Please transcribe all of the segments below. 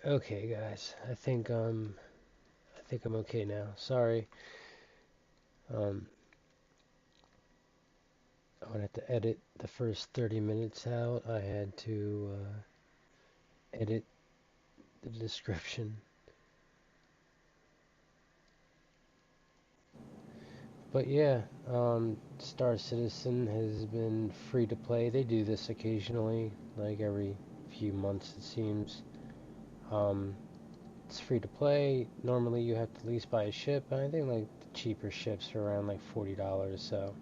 Okay, guys. I think I'm okay now. Sorry. Um, I would have to edit the first 30 minutes out. I had to edit the description. But yeah, Star Citizen has been free to play. They do this occasionally, like every few months it seems. Um, it's free to play. Normally you have to at least buy a ship, and I think like the cheaper ships are around like $40, so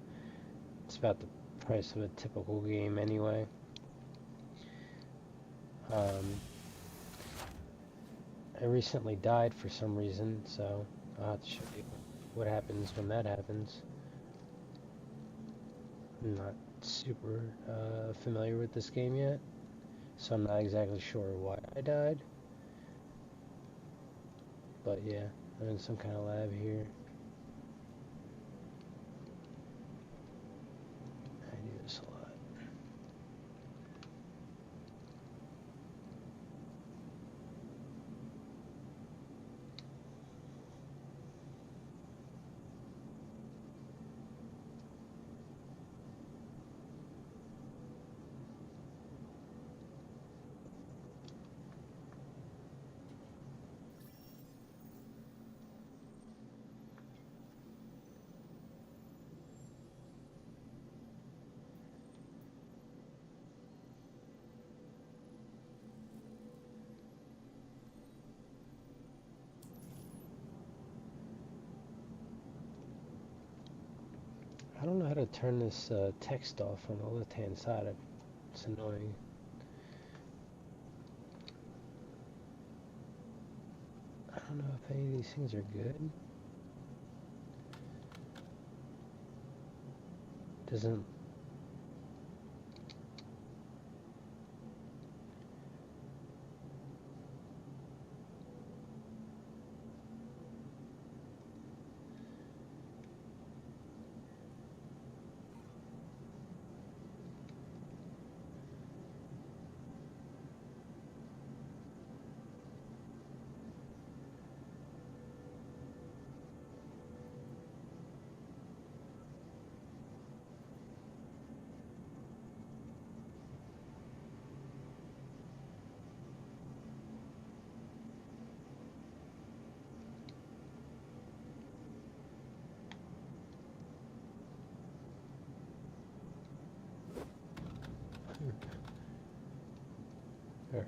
it's about the price of a typical game anyway. Um, I recently died for some reason, so I'll have to show you what happens when that happens. I'm not super familiar with this game yet, so I'm not exactly sure why I died. But yeah, I'm in some kind of lab here. I do this a lot. I don't know how to turn this text off on the left-hand side. It's annoying. I don't know if any of these things are good. Doesn't. All right.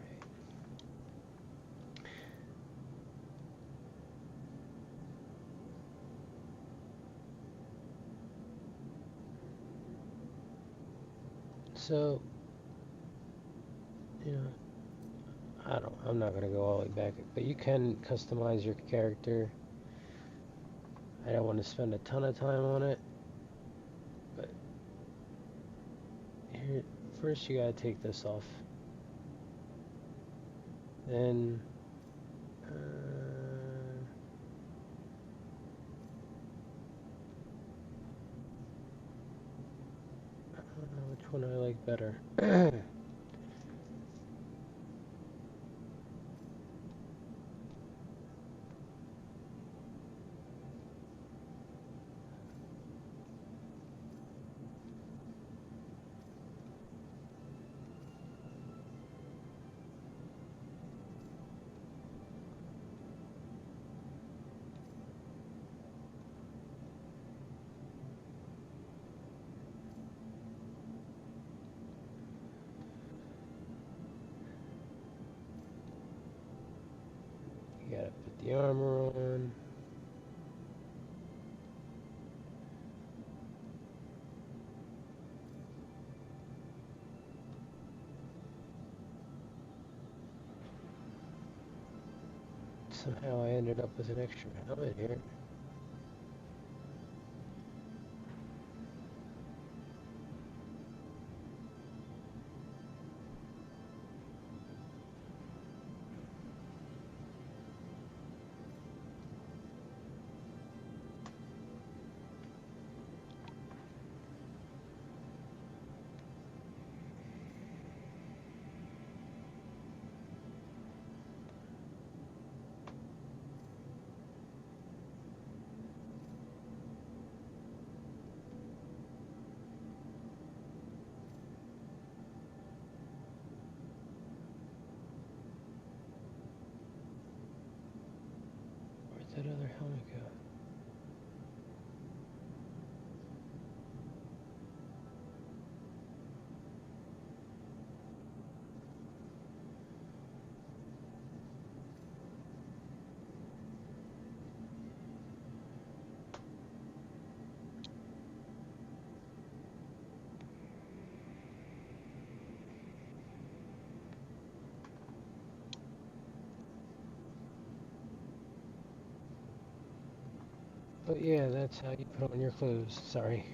So, you know, I'm not gonna go all the way back, but you can customize your character. I don't want to spend a ton of time on it, but here, first you gotta take this off. Then, I don't know which one I like better. You gotta put the armor on. Somehow I ended up with an extra helmet here. But yeah, that's how you put on your clothes. Sorry.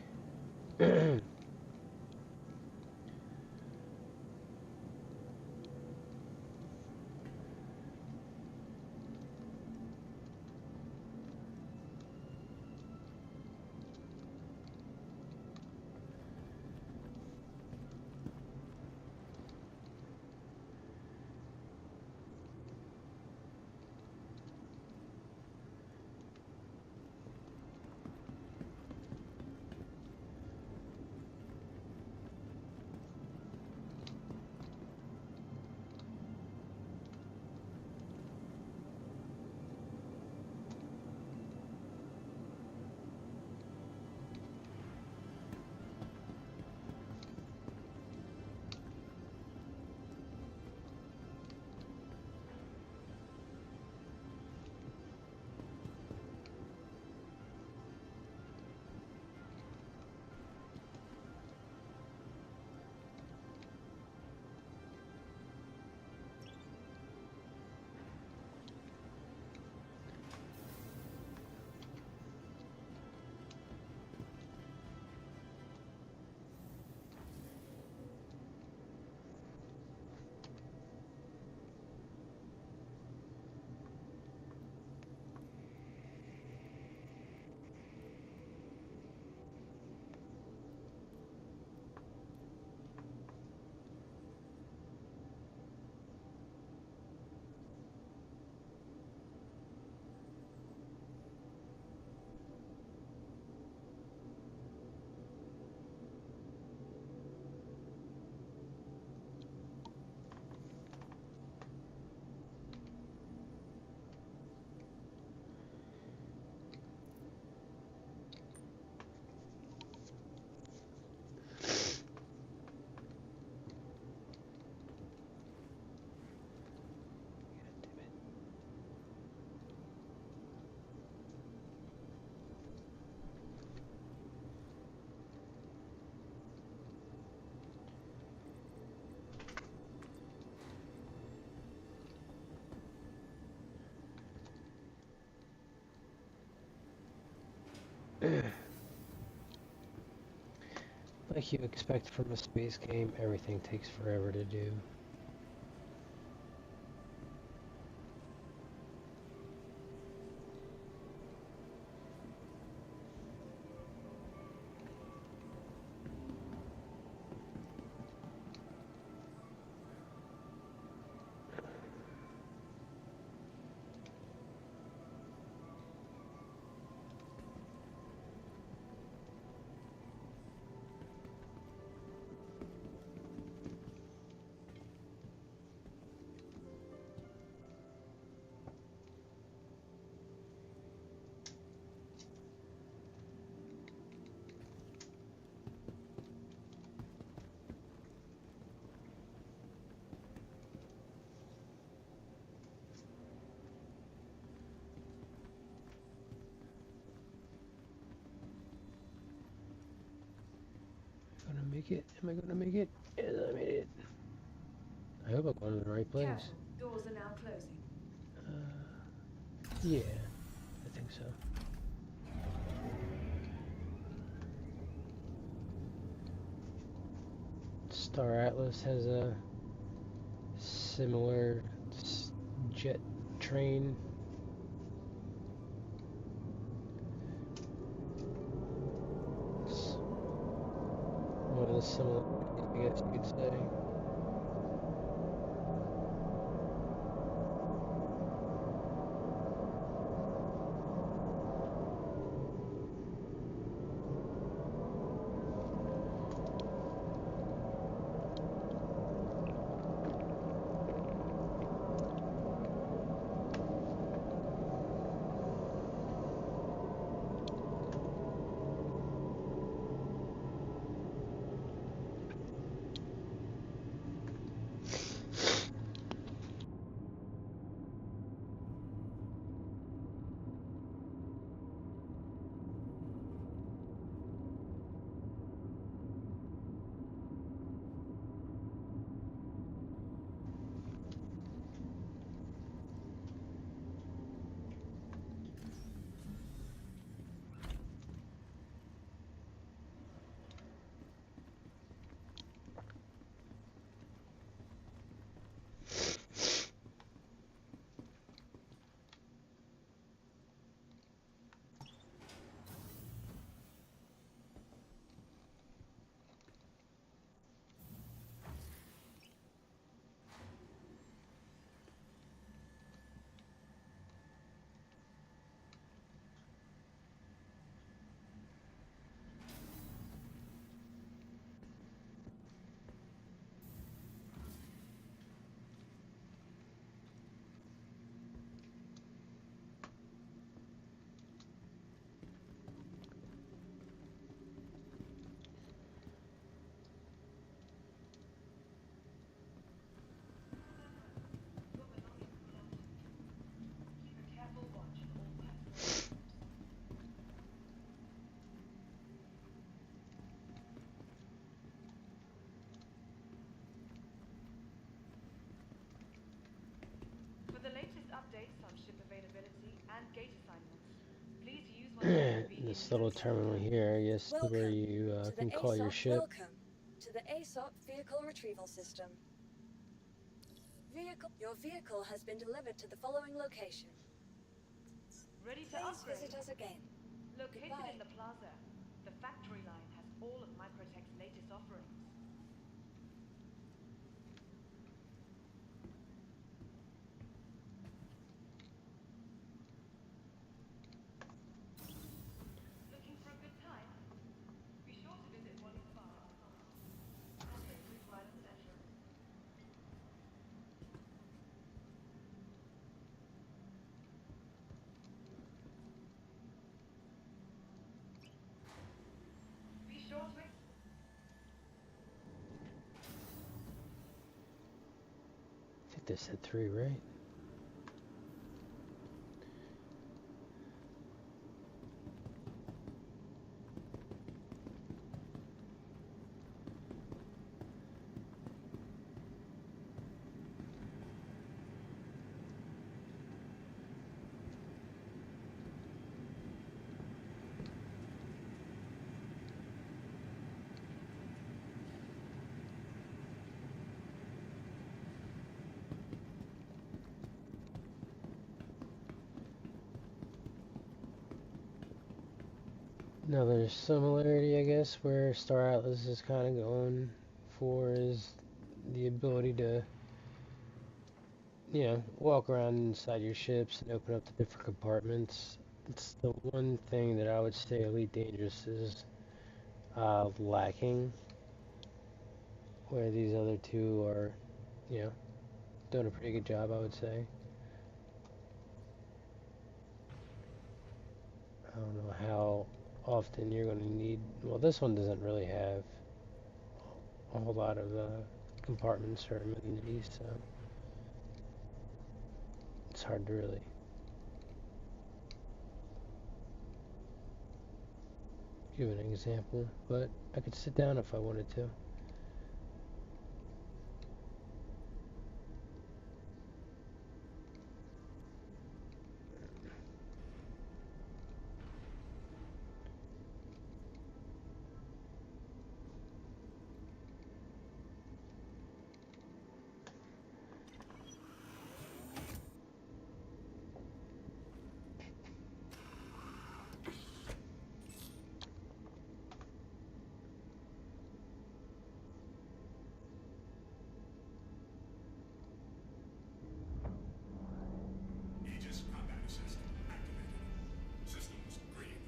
Like you expect from a space game, everything takes forever to do. Gonna make it? Am I gonna make it? Yes, I made it. I hope I'm going to the right place. Careful, doors are now closing. Yeah, I think so. Star Atlas has a similar jet train. It's one of the similar, I guess you could say. and gate assignments. Please use one of the convenient This little terminals at terminal hand. here, I guess, where Welcome you to the can call your ASOP. ship. Welcome to the ASOP Vehicle Retrieval System. Your vehicle has been delivered to the following location. Ready to Please upgrade. visit us again. Located Goodbye. in the plaza, the factory line has all of Microtech's latest offerings. Looking for a good time? Be sure to visit Volume 5. Elevators right at the entrance. Be sure to... I think they said 3, right? Another similarity, I guess, where Star Atlas is kind of going for is the ability to, walk around inside your ships and open up the different compartments. It's the one thing that I would say Elite Dangerous is lacking, where these other two are, you know, doing a pretty good job, I would say. I don't know how often you're going to need. Well, this one doesn't really have a whole lot of compartments or amenities, so it's hard to really give an example. But I could sit down if I wanted to. Aegis combat assist activated. Systems green.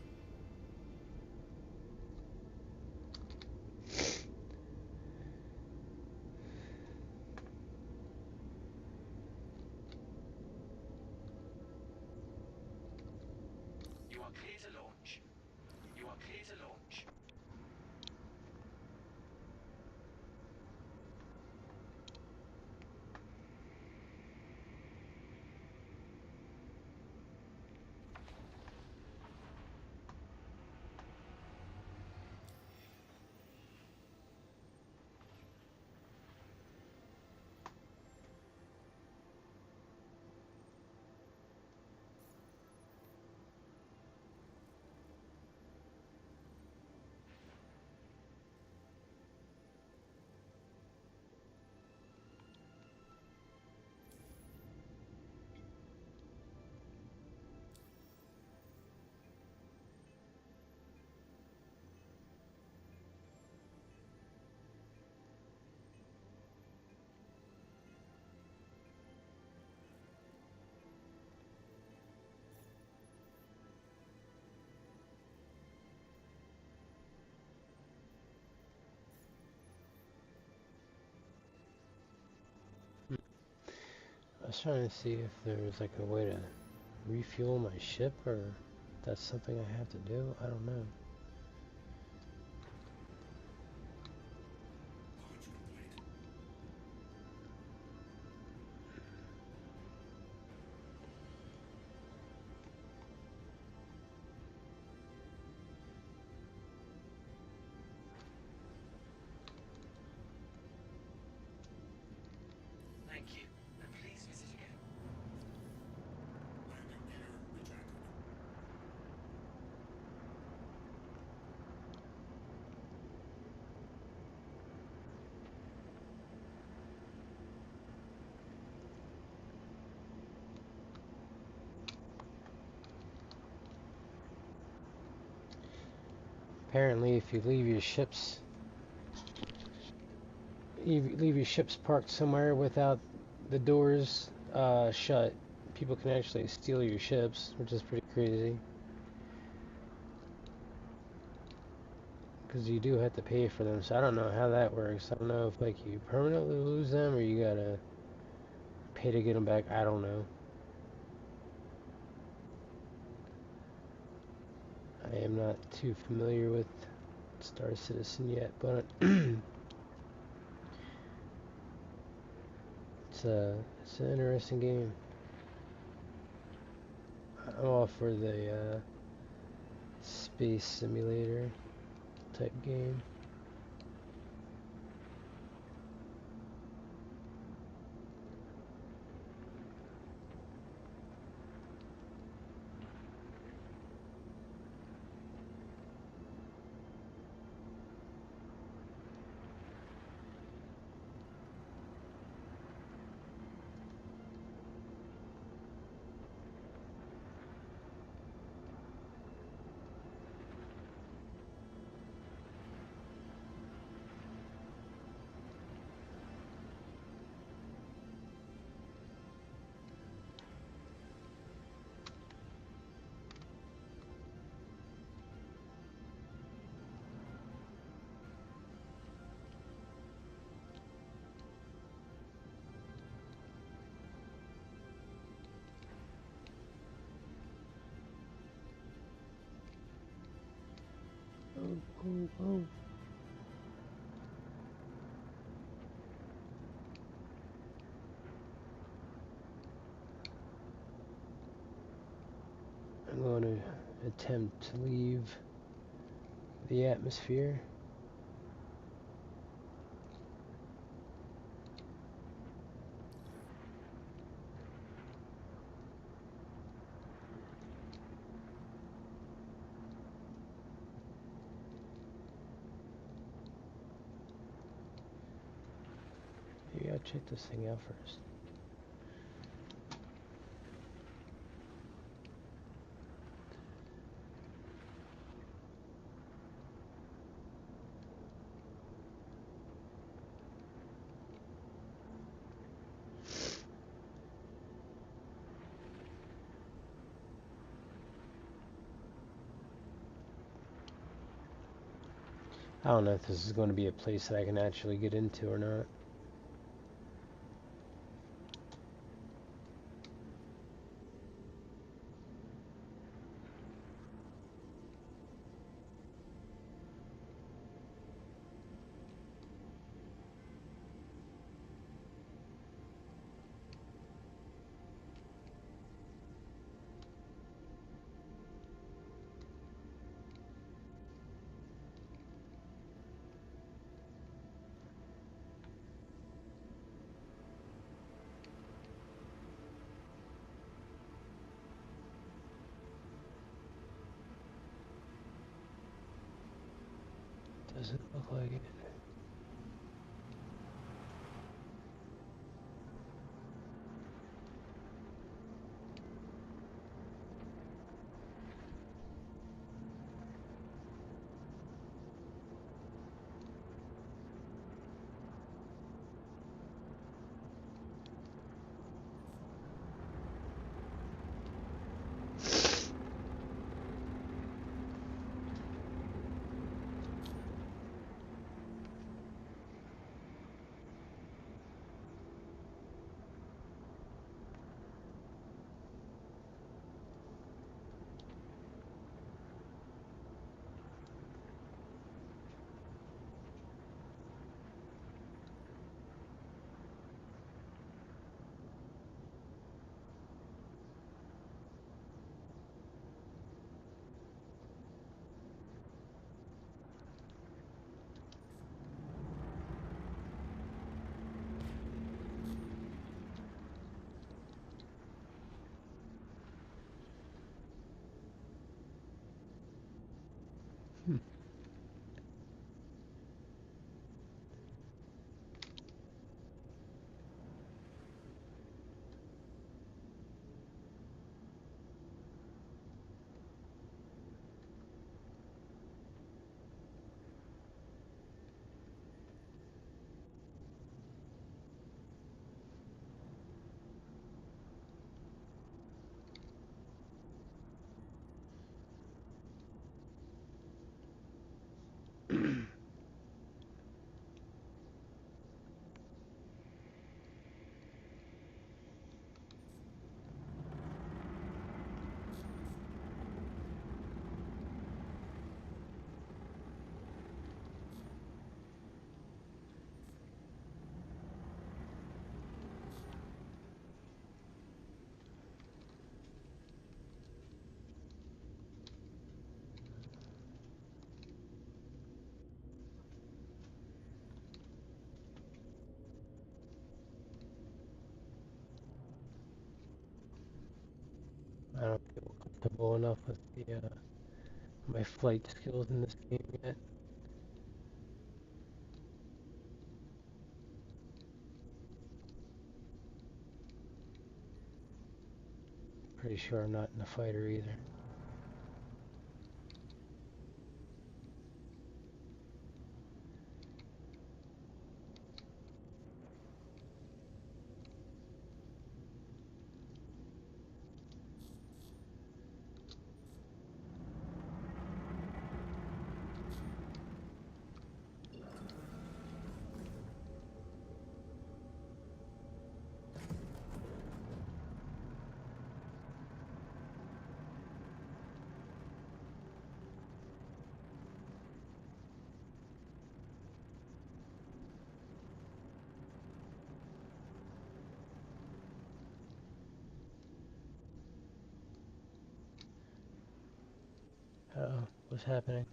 You are clear to launch. You are clear to launch. I was trying to see if there was like a way to refuel my ship, or if that's something I have to do. I don't know. Launch complete. Thank you, and please visit again. Landing gear retracted. Apparently, if you leave your ships, parked somewhere without the doors shut, people can actually steal your ships, which is pretty crazy. Because you do have to pay for them, so I don't know how that works. I don't know if like you permanently lose them or you gotta pay to get them back. I don't know. I am not too familiar with Star Citizen yet, but it's an interesting game. I'm all for the space simulator type game. Oh. I'm going to attempt to leave the atmosphere. Maybe I'll check this thing out first. I don't know if this is going to be a place that I can actually get into or not. Doesn't look like it. comfortable enough with the my flight skills in this game yet. Pretty sure I'm not in a fighter either. Uh-oh, what's happening?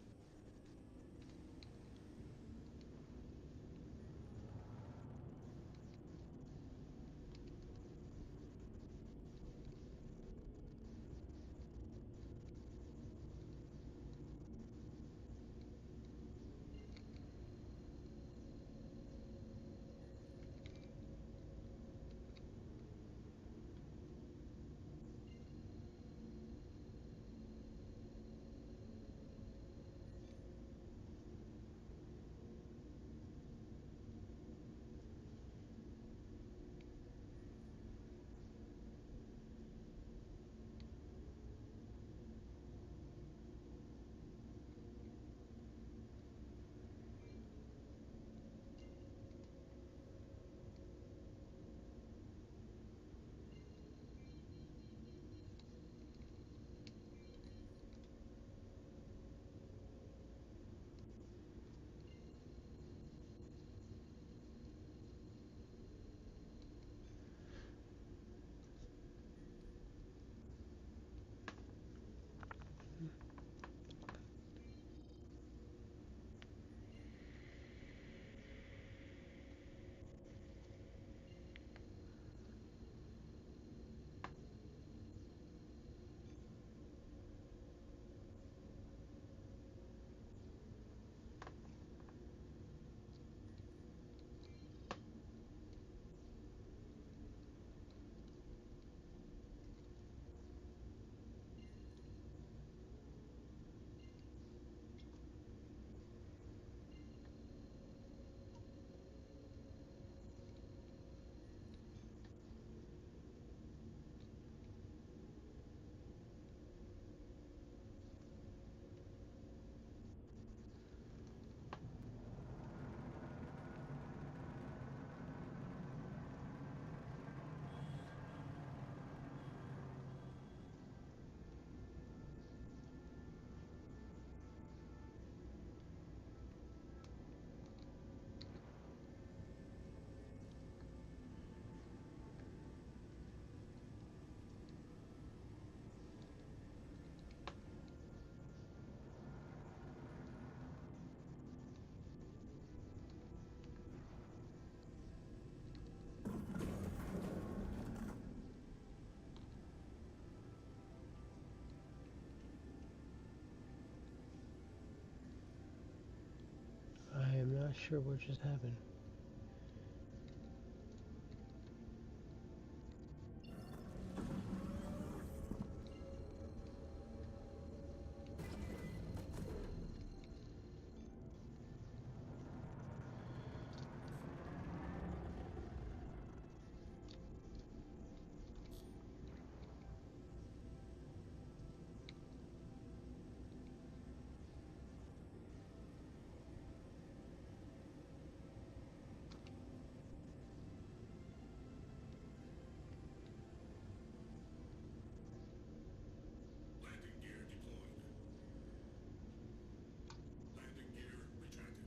I am not sure what just happened. Landing gear deployed. Landing gear retracted.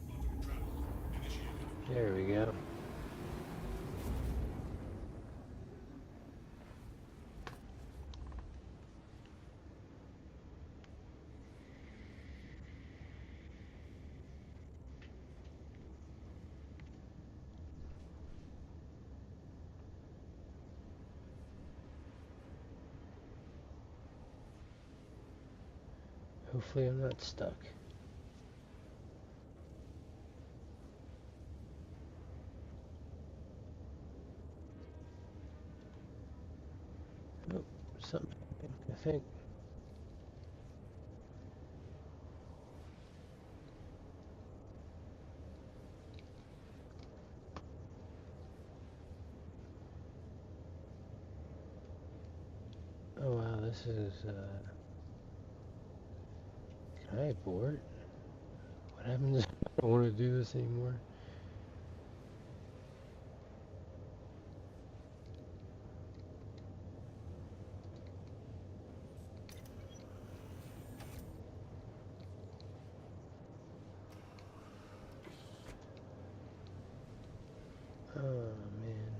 Quantum travel initiated. There we go. Hopefully I'm not stuck. Oh, something, I think. Oh wow, this is, can I abort? What happens if I don't want to do this anymore? Oh man.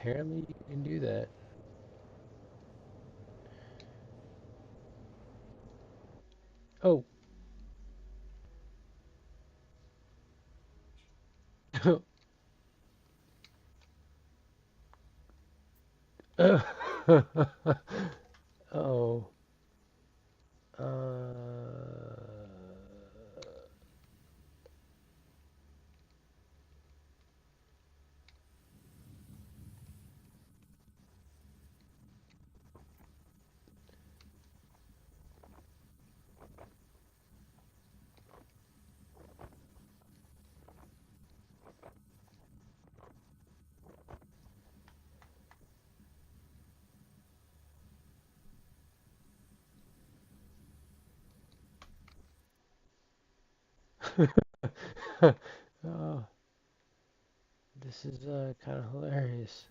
Apparently you can do that. Oh. Oh. Oh, this is kind of hilarious.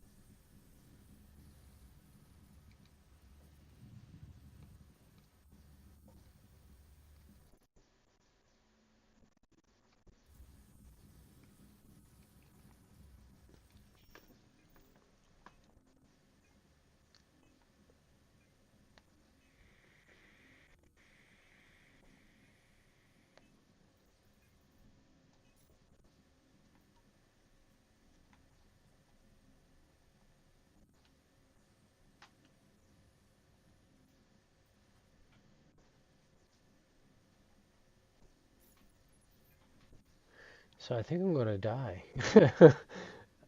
So I think I'm gonna die.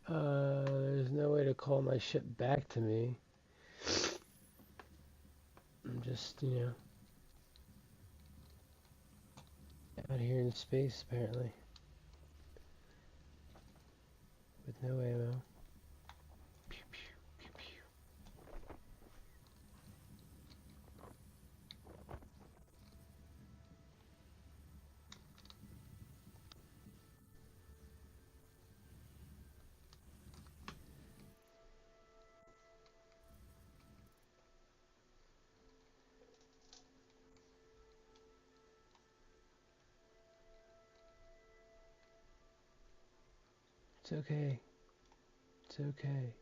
There's no way to call my ship back to me. I'm just, out here in space apparently, with no ammo. Pew, pew, pew, pew. It's okay. It's okay.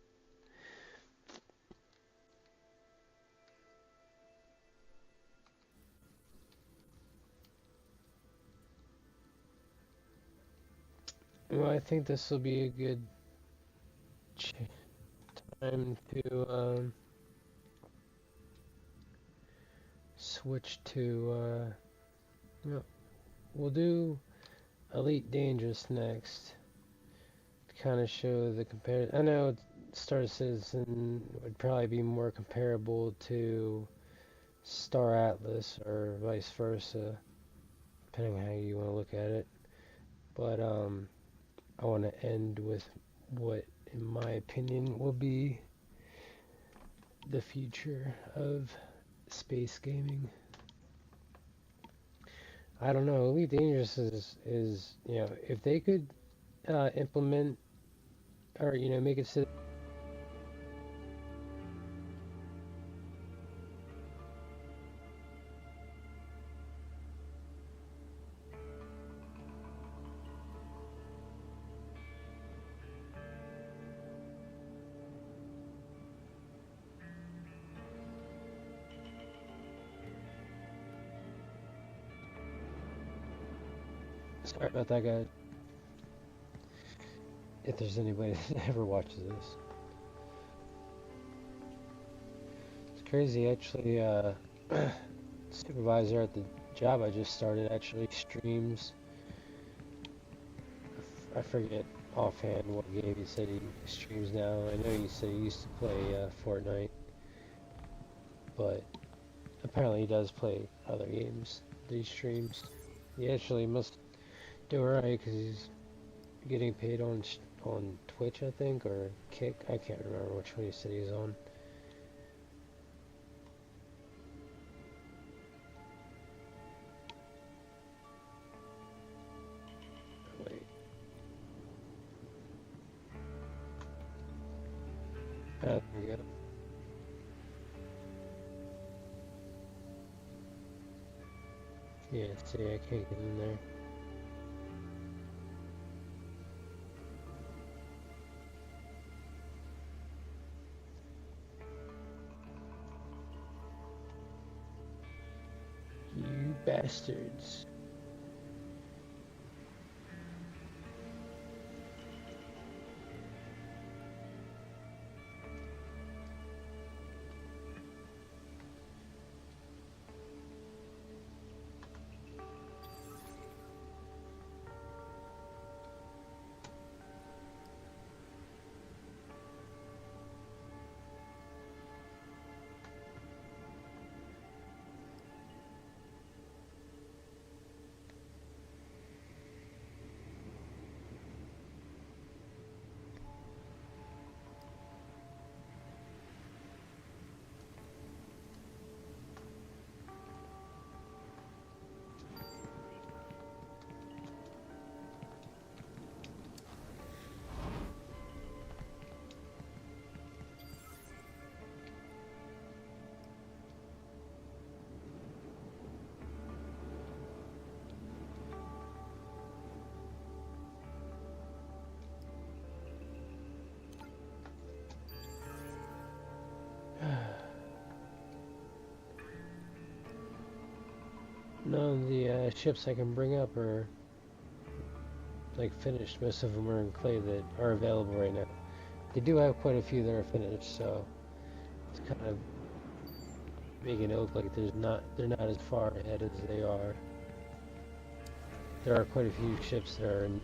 Well, I think this will be a good time to switch to. We'll do Elite Dangerous next to kind of show the comparison. I know Star Citizen would probably be more comparable to Star Atlas or vice versa, depending how you want to look at it. But I want to end with what, in my opinion, will be the future of space gaming. I don't know. Elite Dangerous is if they could implement or make it so. Sorry about that, guy. If there's anybody that ever watches this, it's crazy. Actually, supervisor at the job I just started actually streams. I forget offhand what game he said he streams now. I know he said he used to play Fortnite, but apparently he does play other games that he streams. He actually must do alright because he's getting paid on Twitch, I think, or Kick. I can't remember which one he said he was on. Wait. There we go. Yeah, see, I can't get in there. You bastards. None of the ships I can bring up are like finished. Most of them are in clay that are available right now. They do have quite a few that are finished, so it's kind of making it look like they're not as far ahead as they are. There are quite a few ships that are in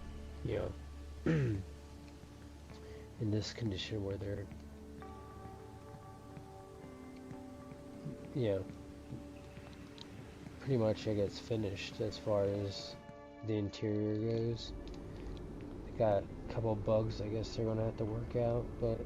in this condition where they're pretty much I guess finished as far as the interior goes. They got a couple bugs I guess they're gonna have to work out, but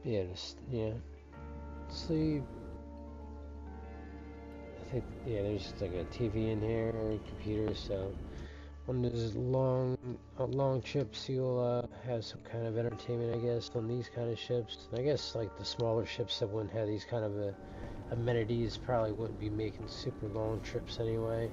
yeah, just sleep. I think there's like a TV in here or a computer, so on those long trips you'll have some kind of entertainment I guess on these kind of ships. I guess like the smaller ships that wouldn't have these kind of amenities probably wouldn't be making super long trips anyway.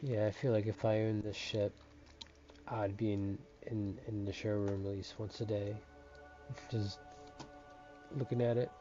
Yeah, I feel like if I owned this ship, I'd be in the showroom at least once a day, just looking at it.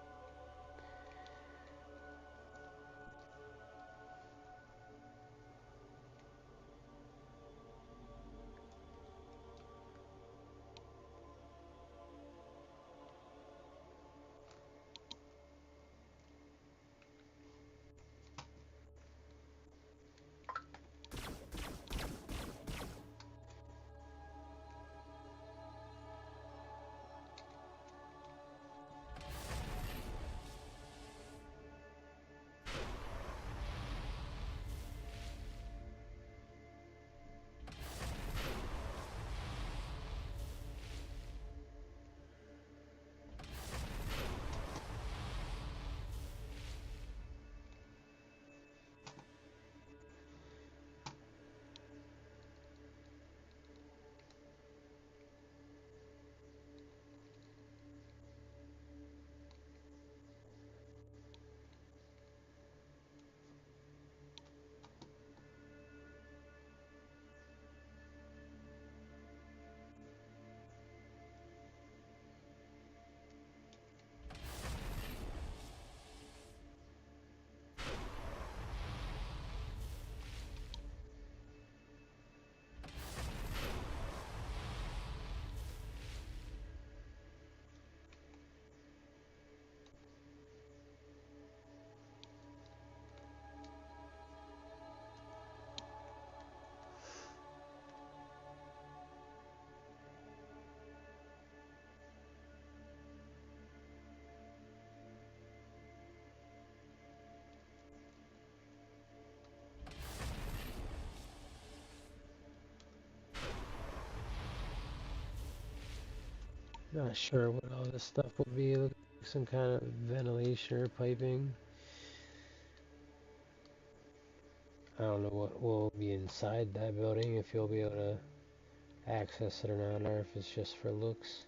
Not sure what all this stuff will be. Look like some kind of ventilation or piping. I don't know what will be inside that building, if you'll be able to access it or not, or if it's just for looks.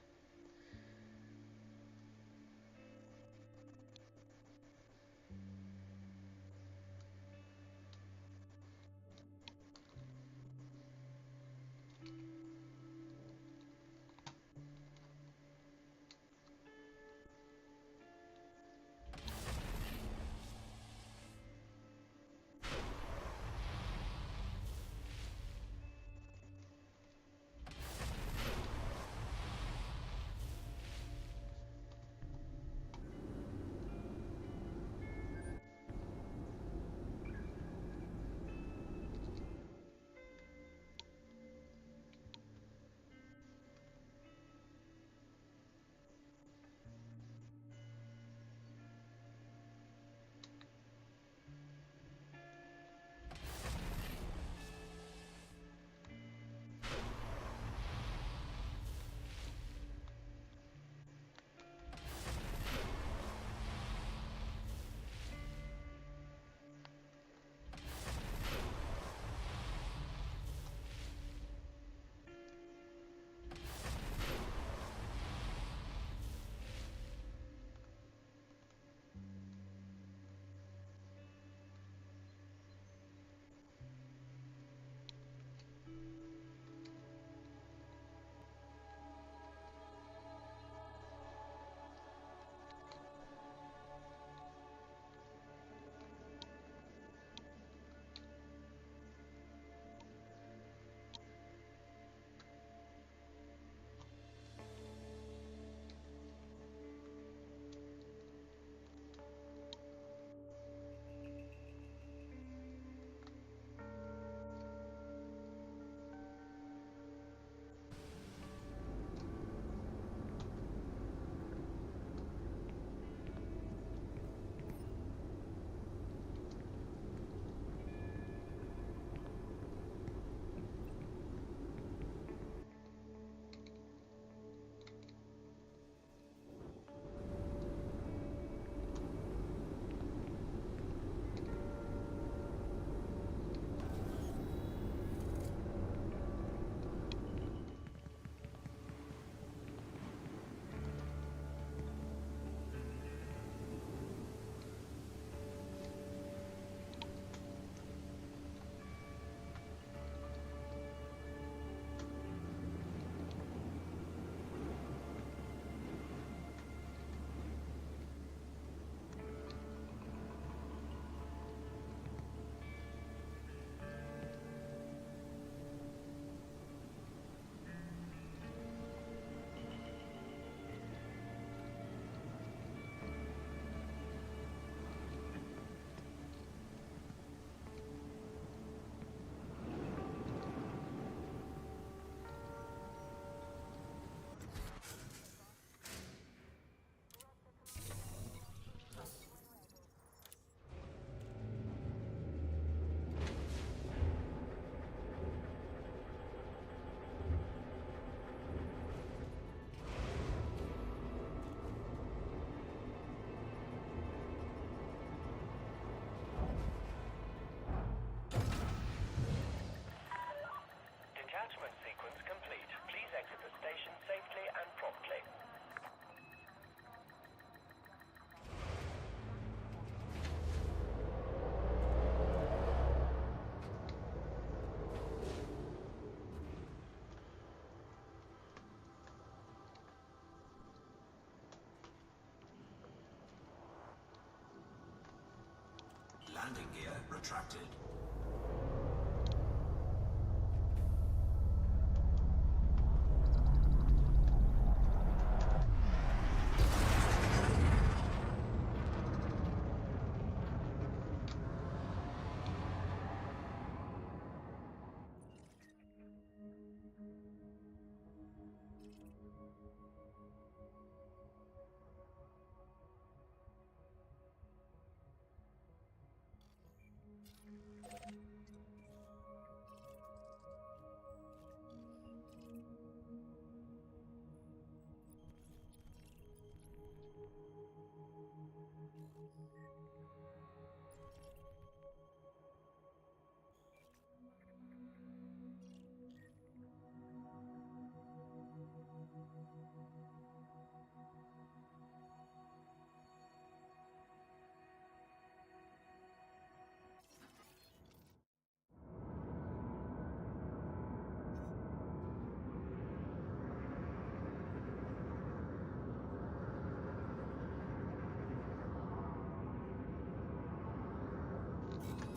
retracted.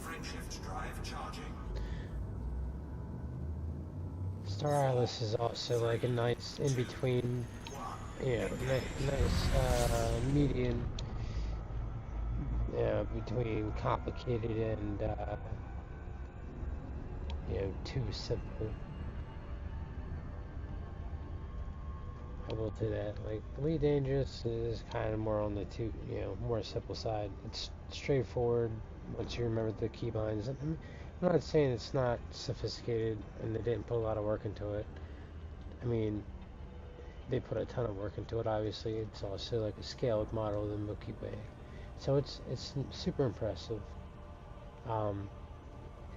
Frameshift drive charging. Star Atlas is also like a nice in between, nice median, between complicated and too simple. I will do that. Like Elite Dangerous is kind of more on the more simple side. It's straightforward once you remember the keybinds. I'm not saying it's not sophisticated and they didn't put a lot of work into it. I mean, they put a ton of work into it. Obviously, it's also like a scaled model of the Milky Way, so it's super impressive.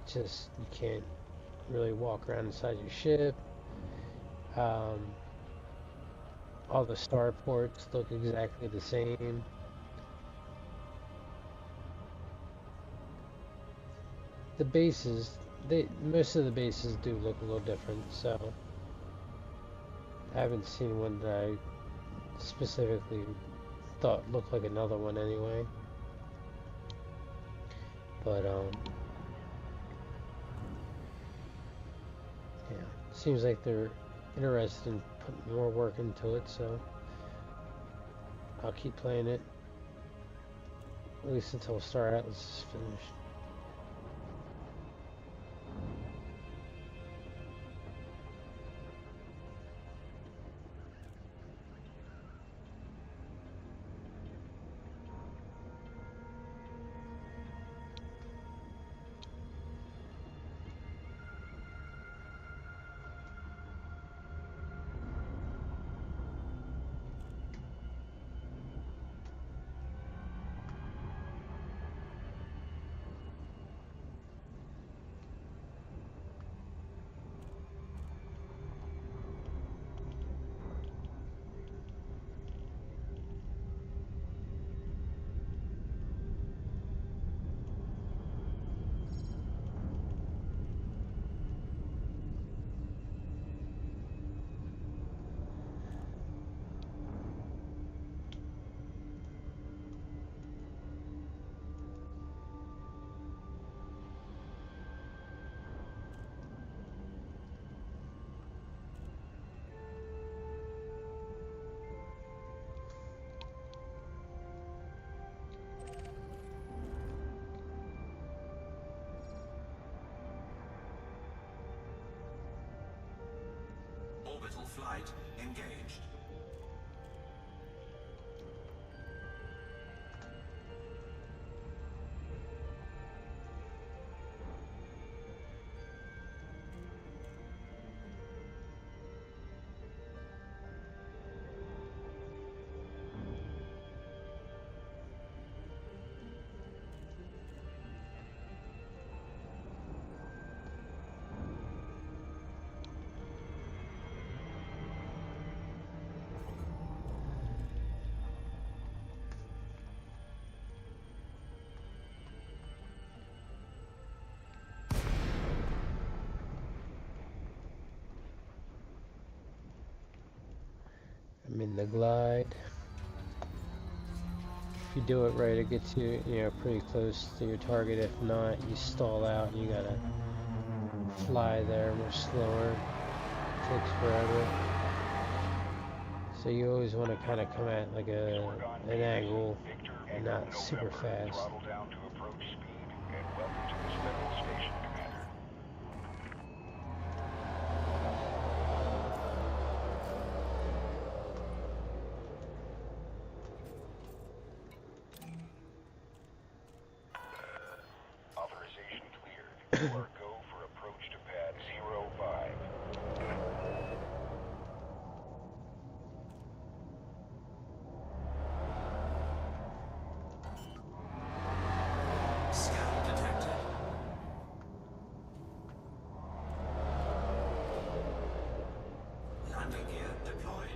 It's just you can't really walk around inside your ship. All the starports look exactly the same. The bases, most of the bases do look a little different, so I haven't seen one that I specifically thought looked like another one anyway. But yeah, seems like they're interested in putting more work into it, so I'll keep playing it, at least until Star Atlas is finished. Orbital flight engaged. I'm in the glide. you do it right, it gets you, pretty close to your target. If not, you stall out and you gotta fly there much slower. Takes forever. So you always want to kind of come at like an angle and not super fast. Throttle down to approach speed, and welcome to this federal station, Commander. Authorization cleared. You are go for approach to pad 05. Scout detected. Landing gear deployed.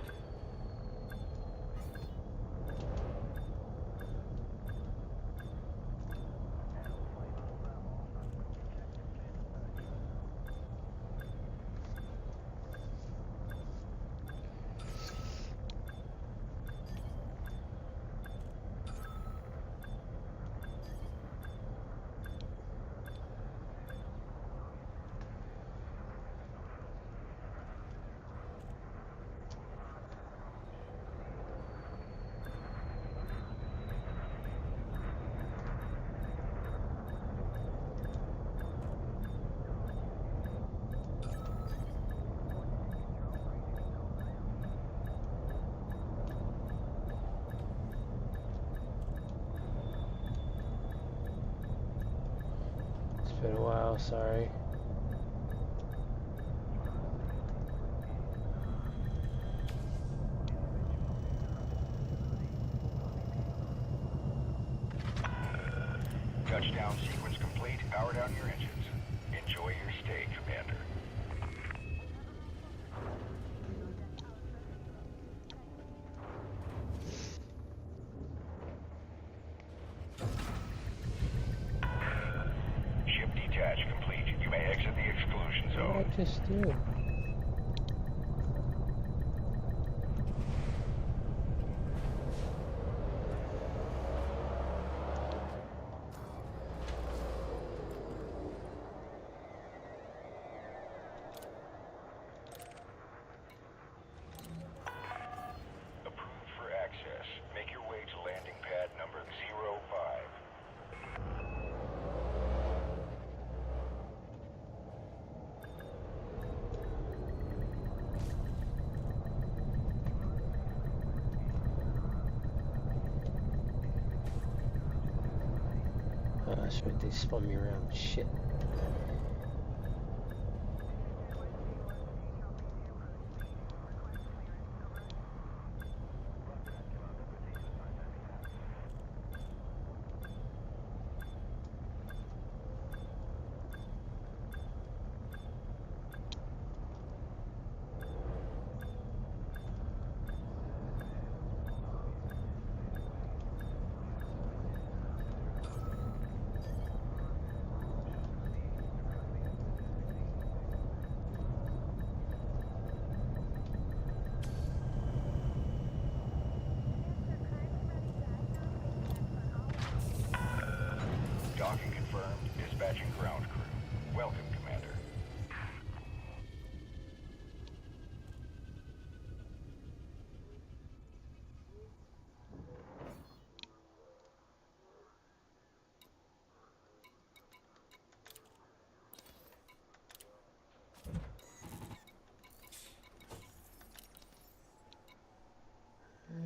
It's been a while, sorry. Touchdown sequence complete. Power down your engines. Enjoy your stay, Commander. Ship detach complete. You may exit the exclusion What zone. did I just do? Approved for access. Make your way to landing pad number 05. Oh, that's right, they spun me around. Shit. Docking confirmed. Dispatching ground crew. Welcome, Commander.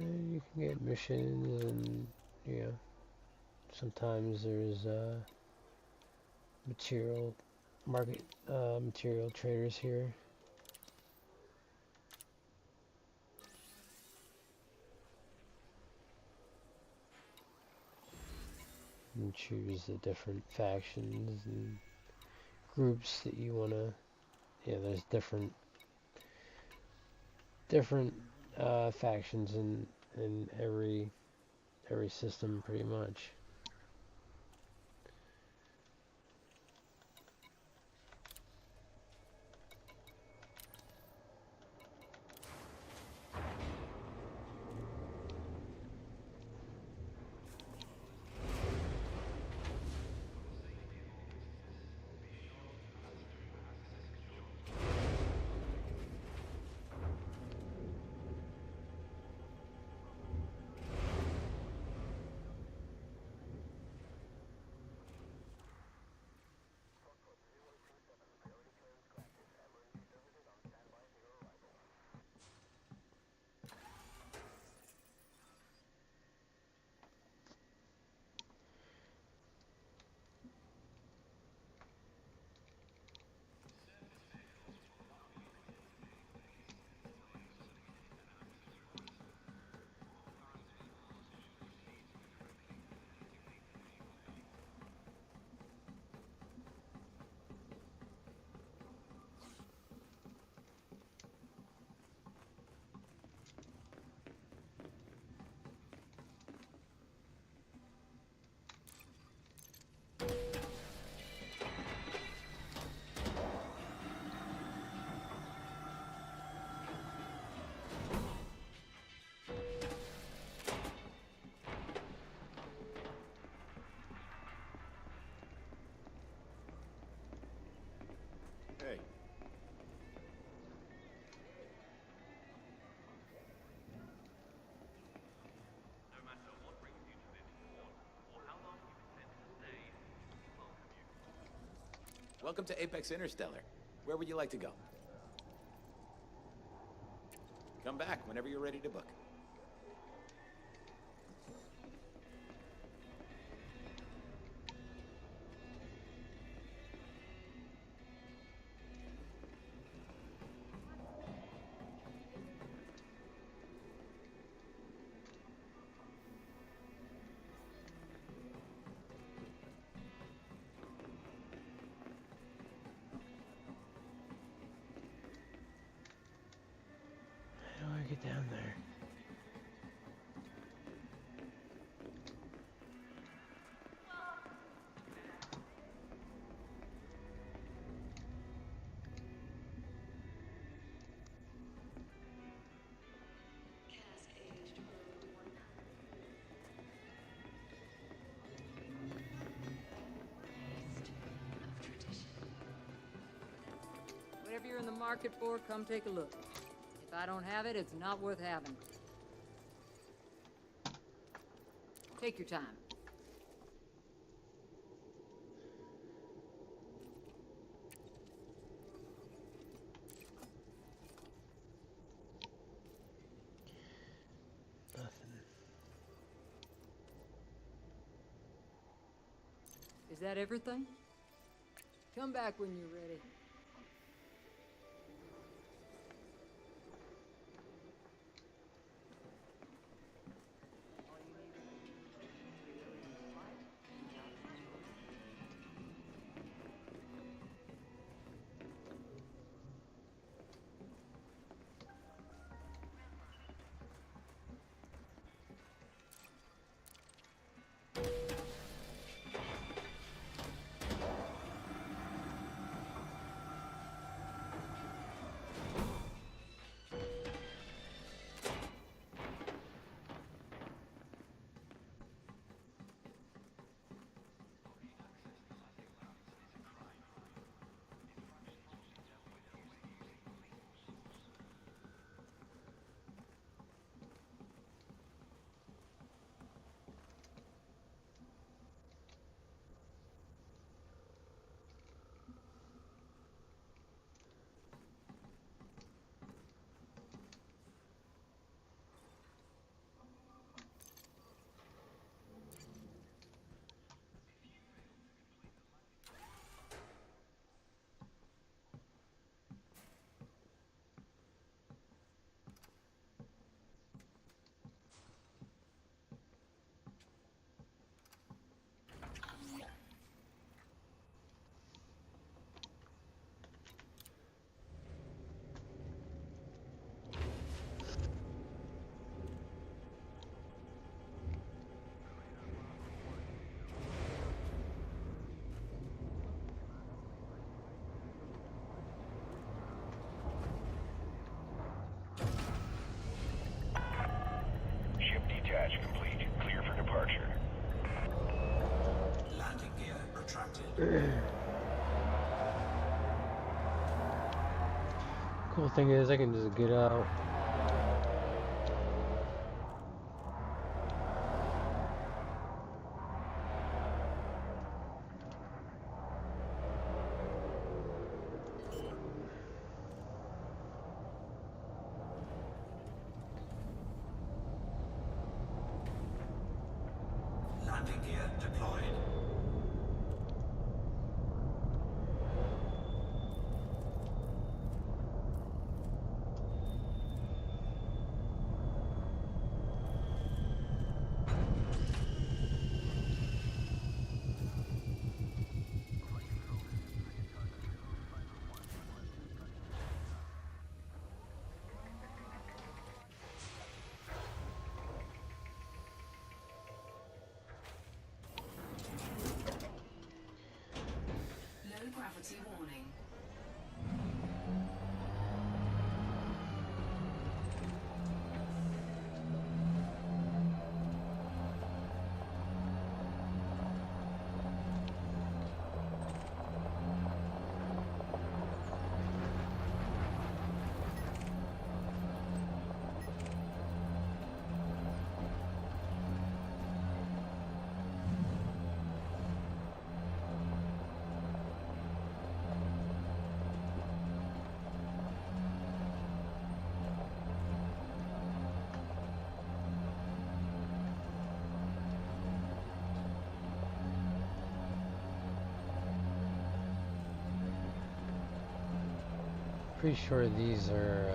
You can get missions and, sometimes there's, material traders here. And choose the different factions and groups that you wanna. There's different factions in every system pretty much. Welcome to Apex Interstellar. Where would you like to go? Come back whenever you're ready to book. How do I get down there? Whatever you're in the market for, come take a look. If I don't have it, it's not worth having. Take your time. Nothing. Is that everything? Come back when you're ready. Ship detach complete. Clear for departure. Landing gear retracted. Cool thing is I can just get out. Landing gear deployed. Low gravity warning. pretty sure these are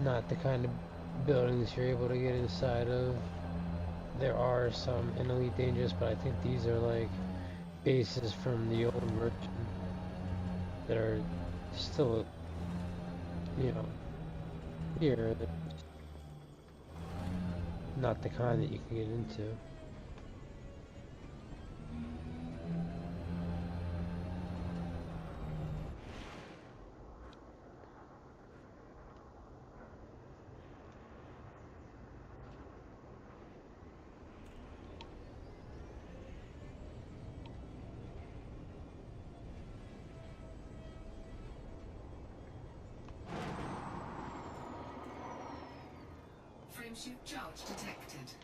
not the kind of buildings you're able to get inside of. There are some in Elite Dangerous, but I think these are like bases from the old version that are still, you know, here. They're not the kind that you can get into. Frameshift charge detected.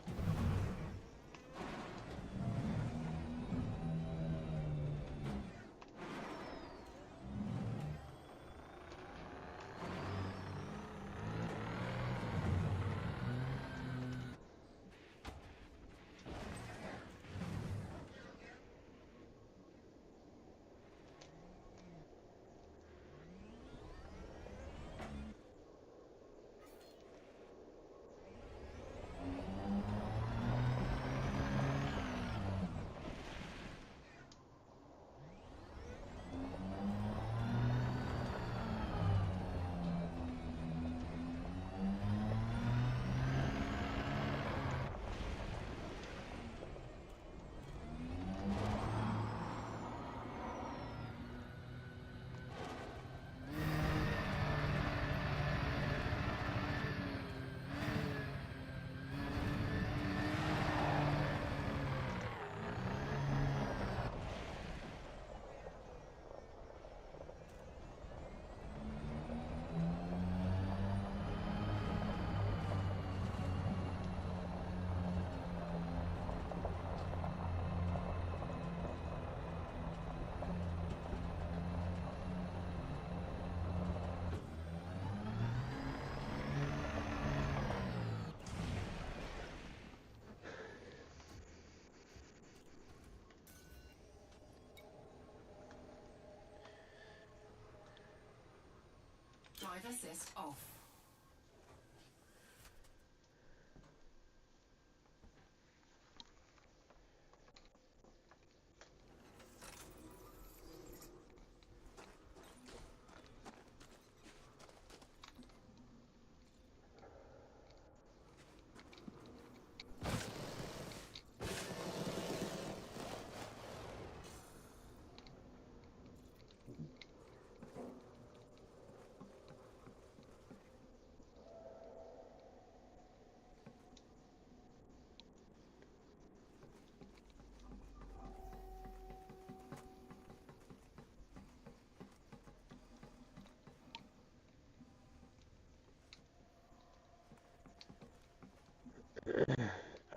Drive assist off.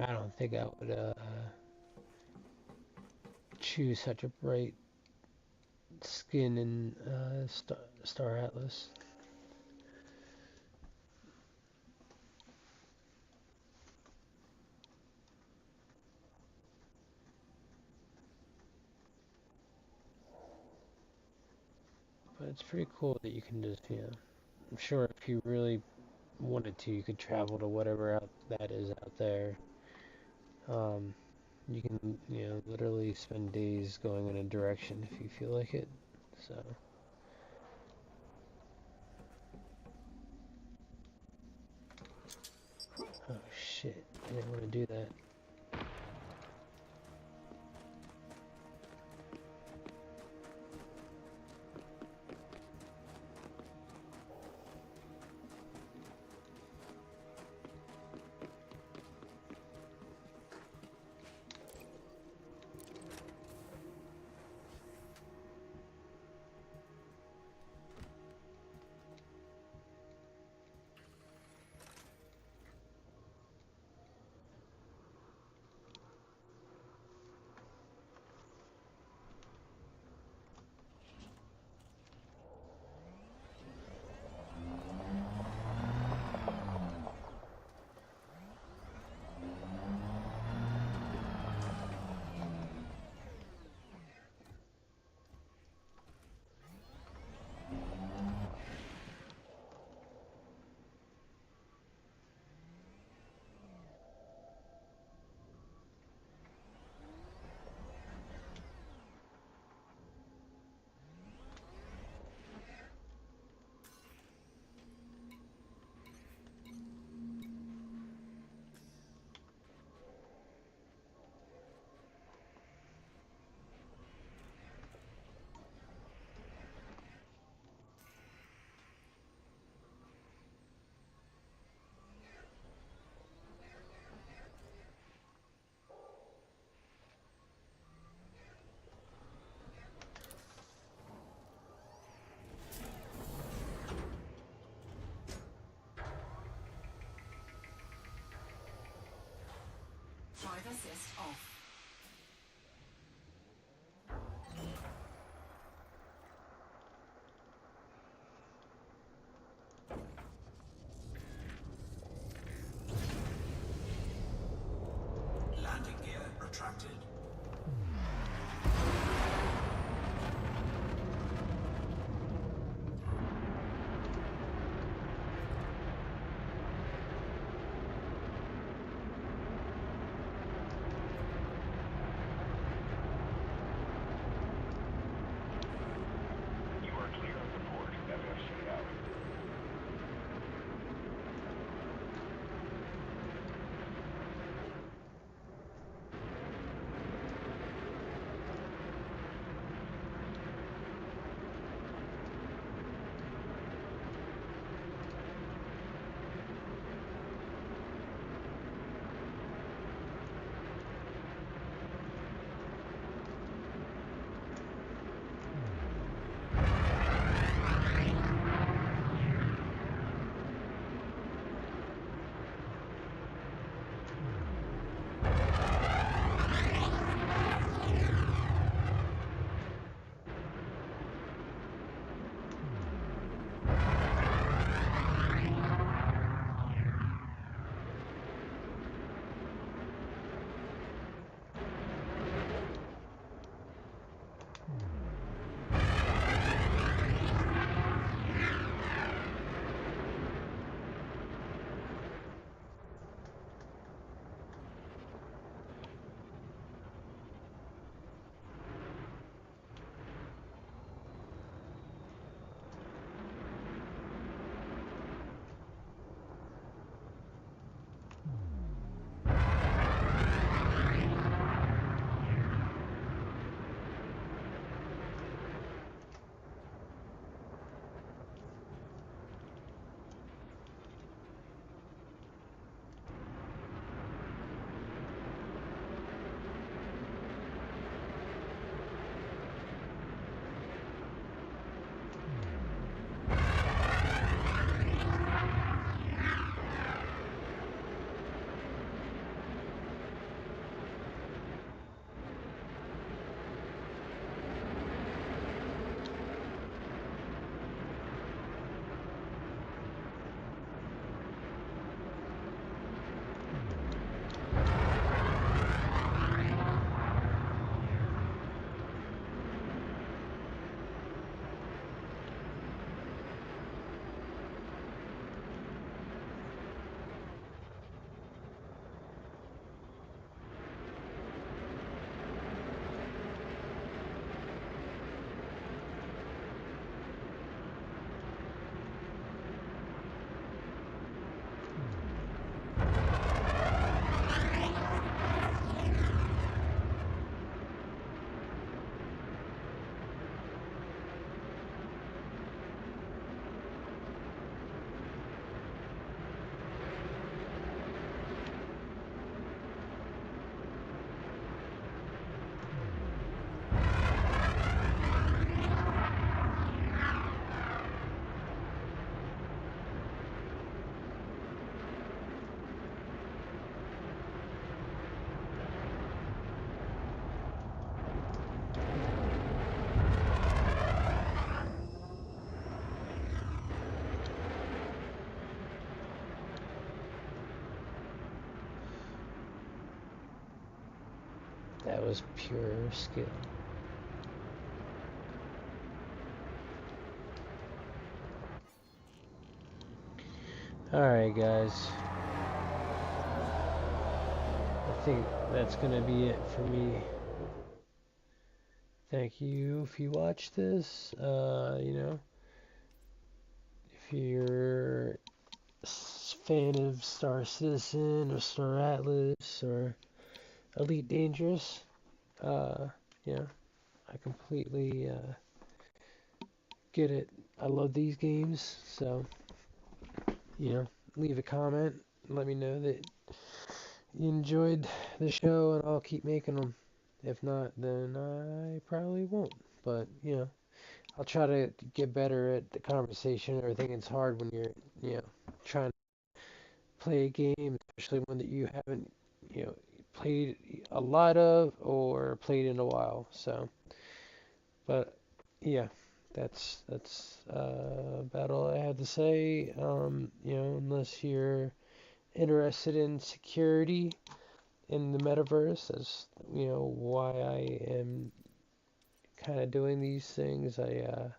I don't think I would choose such a bright skin in Star Atlas. But it's pretty cool that you can just, I'm sure if you really wanted to, you could travel to whatever that is out there. You can, literally spend days going in a direction if you feel like it. So, oh shit, I didn't want to do that. assist off. Landing gear retracted. You are clear of the port. FFC out. That was pure skill. Alright guys, I think that's gonna be it for me. Thank you if you watch this. You know, if you're a fan of Star Citizen or Star Atlas or Elite Dangerous, you know, I completely get it. I love these games, so you know, leave a comment, let me know that you enjoyed the show, and I'll keep making them. If not, then I probably won't. But you know, I'll try to get better at the conversation. I think it's hard when you're, you know, trying to play a game, especially one that you haven't, you know, played a lot of or played in a while. So, but yeah, that's about all I had to say. Unless you're interested in security in the metaverse, that's why I am kind of doing these things. I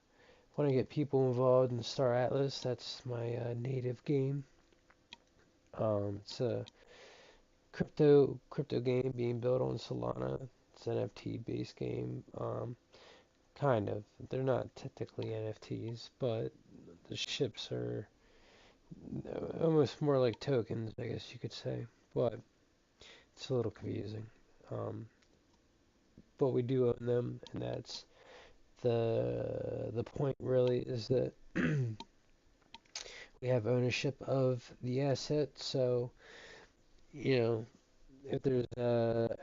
want to get people involved in Star Atlas. That's my native game. It's a crypto game being built on Solana. It's an NFT based game. Kind of. They're not technically NFTs, but the ships are almost more like tokens, I guess you could say. But it's a little confusing. Um, but we do own them, and that's the point really is that we have ownership of the asset. So if there's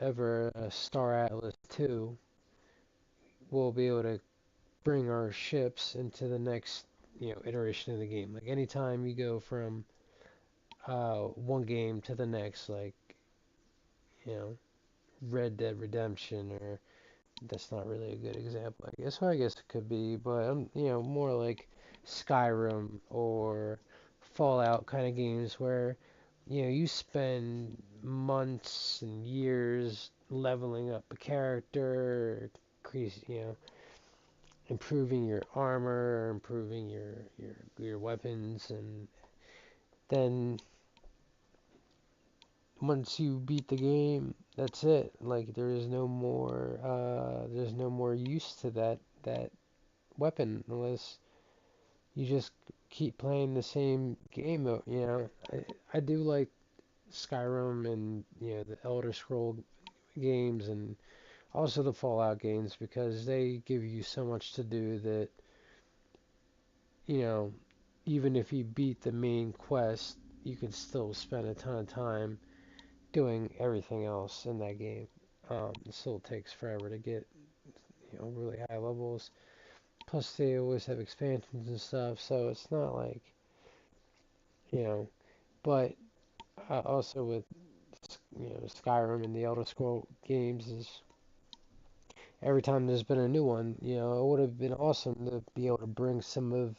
ever a Star Atlas 2, we'll be able to bring our ships into the next iteration of the game. Like anytime you go from one game to the next, like you know Red Dead Redemption, or that's not really a good example, I guess. Well, I guess it could be, but more like Skyrim or Fallout kind of games where you spend months and years leveling up a character, increase, improving your armor, improving your weapons, and then once you beat the game, that's it. Like there's no more use to that weapon unless you just keep playing the same game. I do like Skyrim and the Elder Scroll games and also the Fallout games because they give you so much to do that you know even if you beat the main quest, you can still spend a ton of time doing everything else in that game. It still takes forever to get really high levels. Plus, they always have expansions and stuff, so it's not like you know. But also with Skyrim and the Elder Scroll games is every time there's been a new one, it would have been awesome to be able to bring some of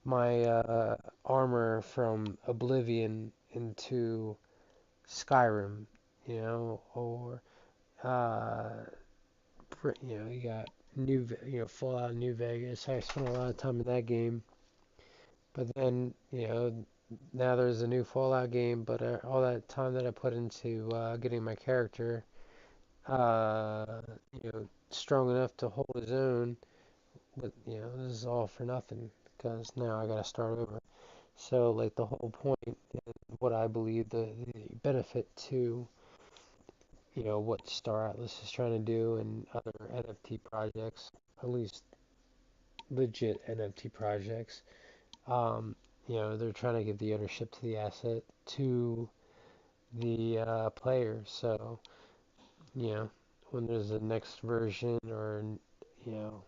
my armor from Oblivion into Skyrim, or uh, you got Fallout New Vegas. I spent a lot of time in that game, but then now there's a new Fallout game, but all that time that I put into getting my character, uh, strong enough to hold his own, but this is all for nothing because now I gotta start over. So like the whole point, and what I believe the benefit to what Star Atlas is trying to do and other NFT projects, at least legit NFT projects. They're trying to give the ownership to the asset to the player. So, you know, when there's a next version or, you know,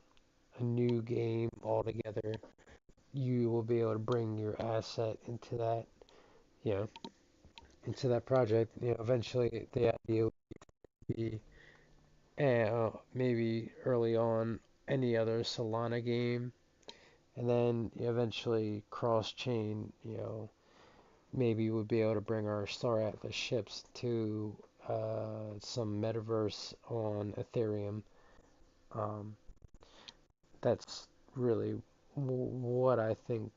a new game altogether, you will be able to bring your asset into that, you know, into that project. Eventually the idea would be maybe early on any other Solana game, and then eventually cross-chain, maybe we'll be able to bring our Star Atlas ships to some metaverse on Ethereum. Um, that's really what I think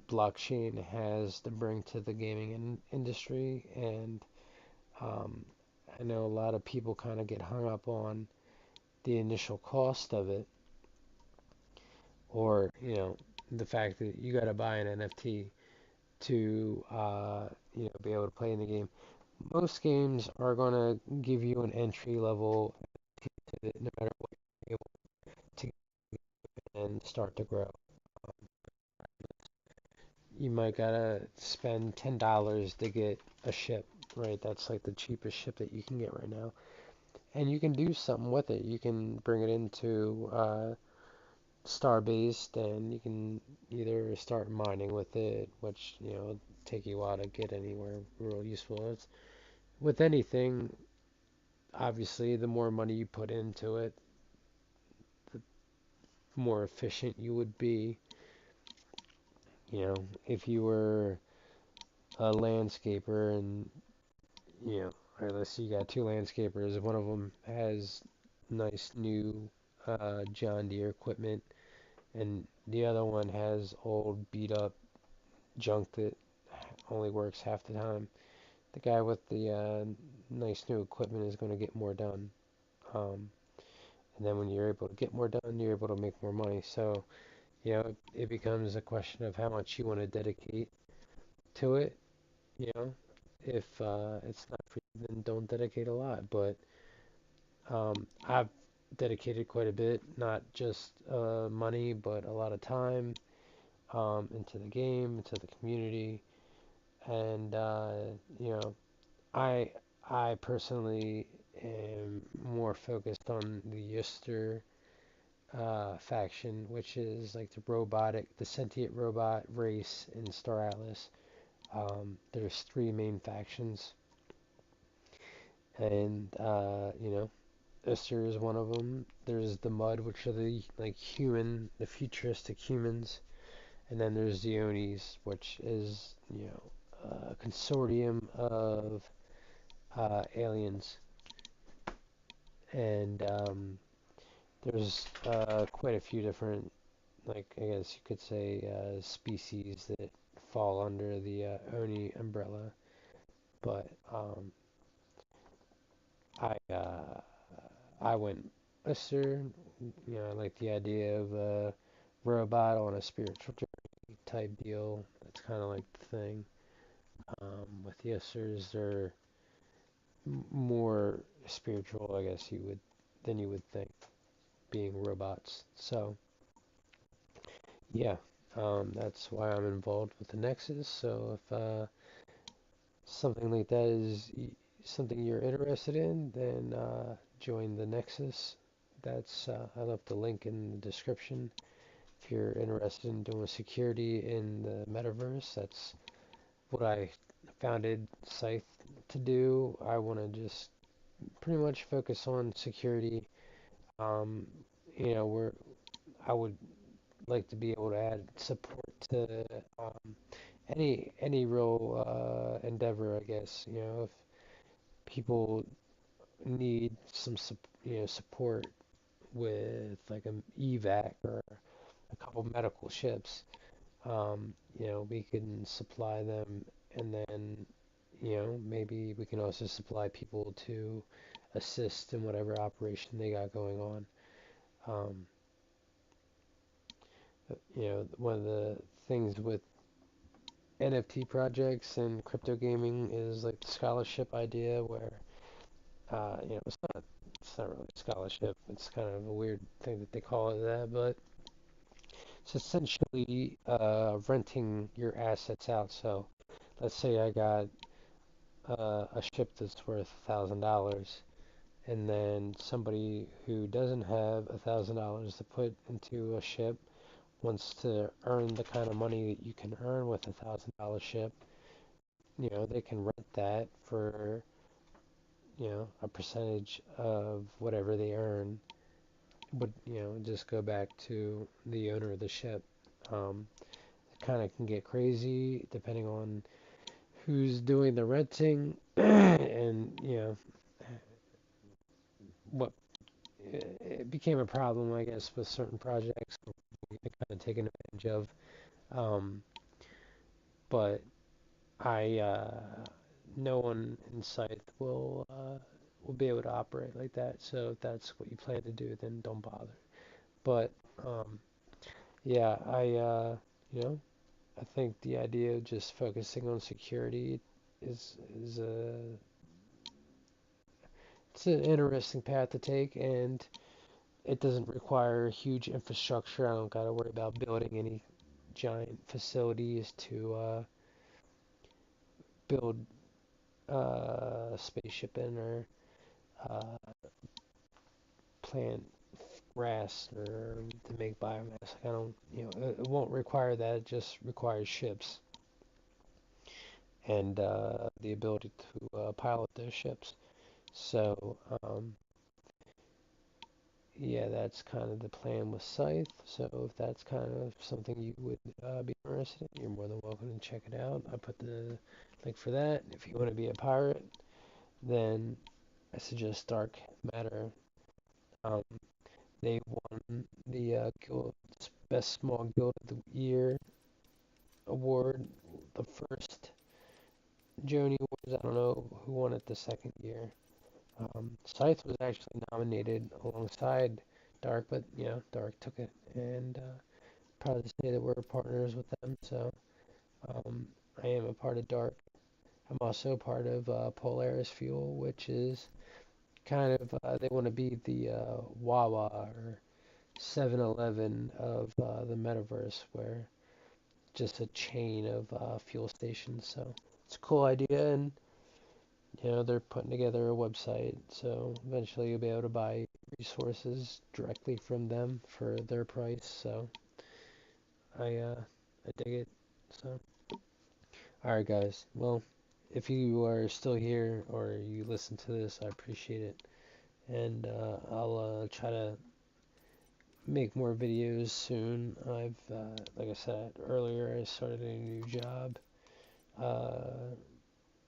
blockchain has to bring to the gaming industry. And um, I know a lot of people kind of get hung up on the initial cost of it, or the fact that you got to buy an NFT to be able to play in the game. Most games are going to give you an entry level to it, no matter what you're able to get and start to grow. You might gotta spend $10 to get a ship, right? That's like the cheapest ship that you can get right now. And you can do something with it. You can bring it into Star-based, and you can either start mining with it, which take you a while to get anywhere real useful. with anything, obviously, the more money you put into it, the more efficient you would be. You know, if you were a landscaper and, or let's see, you got two landscapers, one of them has nice new John Deere equipment, and the other one has old beat up junk that only works half the time. The guy with the nice new equipment is going to get more done. Um, and then when you're able to get more done, you're able to make more money. So, it becomes a question of how much you want to dedicate to it. You know, if it's not for you, then don't dedicate a lot. But I've dedicated quite a bit, not just money, but a lot of time into the game, into the community, and you know, I I personally am more focused on the Usturs faction, which is like the sentient robot race in Star Atlas. There's three main factions, and Usturs is one of them. There's the Mud, which are the futuristic humans, and then there's the Onis, which is a consortium of aliens, and there's quite a few different, like I guess you could say, species that fall under the Oni umbrella. But I I went Lister. I like the idea of a robot on a spiritual journey type deal. That's kind of like the thing. With the Usturs, they're more spiritual, I guess than you would think, being robots. So yeah, that's why I'm involved with the Nexus. So if something like that is something you're interested in, then join the Nexus. I left the link in the description. If you're interested in doing security in the Metaverse, that's what I founded Scythe to do. I want to just pretty much focus on security. Um, where I would like to be able to add support to any real endeavor, I guess. If people need some support with like an evac or a couple medical ships, we can supply them, and then maybe we can also supply people to assist in whatever operation they got going on. Um, one of the things with NFT projects and crypto gaming is like the scholarship idea, where it's not really a scholarship. It's kind of a weird thing that they call it that, but it's essentially renting your assets out. So let's say I got a ship that's worth $1,000, and then somebody who doesn't have $1,000 to put into a ship wants to earn the kind of money that you can earn with $1,000 ship. They can rent that for a percentage of whatever they earn would just go back to the owner of the ship. It kind of can get crazy depending on who's doing the renting and what it became a problem, I guess, with certain projects kind of taken advantage of. Um, but I no one in Scythe will be able to operate like that. So if that's what you plan to do, then don't bother. But yeah, I think the idea of just focusing on security is a it's an interesting path to take, and it doesn't require huge infrastructure. I don't got to worry about building any giant facilities to build a spaceship in, or uh, plant grass, or to make biomass. I don't, it won't require that. It just requires ships. and the ability to pilot those ships. So, yeah, that's kind of the plan with Scythe. So if that's kind of something you would be interested in, you're more than welcome to check it out. I put the link for that. If you want to be a pirate, then I suggest Dark Matter. Um, they won the guild, Best Small Guild of the Year award the first Joni Awards. I don't know who won it the second year. Scythe was actually nominated alongside Dark, but Dark took it, and proud to say that we're partners with them. So I am a part of Dark. I'm also part of Polaris Fuel, which is kind of they want to be the Wawa or 7-Eleven of the Metaverse, where just a chain of fuel stations. So it's a cool idea, and they're putting together a website, so eventually you'll be able to buy resources directly from them for their price. So I dig it. So all right, guys. Well, if you are still here or you listen to this, I appreciate it, and I'll try to make more videos soon. I've like I said earlier, I started a new job uh,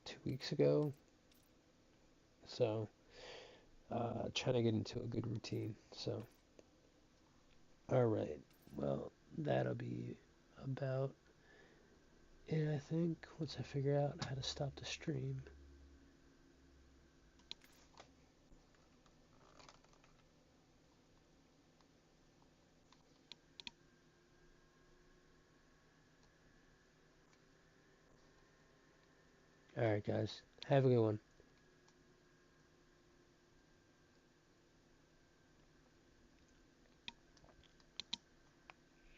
2 weeks ago, so trying to get into a good routine. So all right. Well, that'll be about it, I think, once I figure out how to stop the stream. Alright, guys. Have a good one.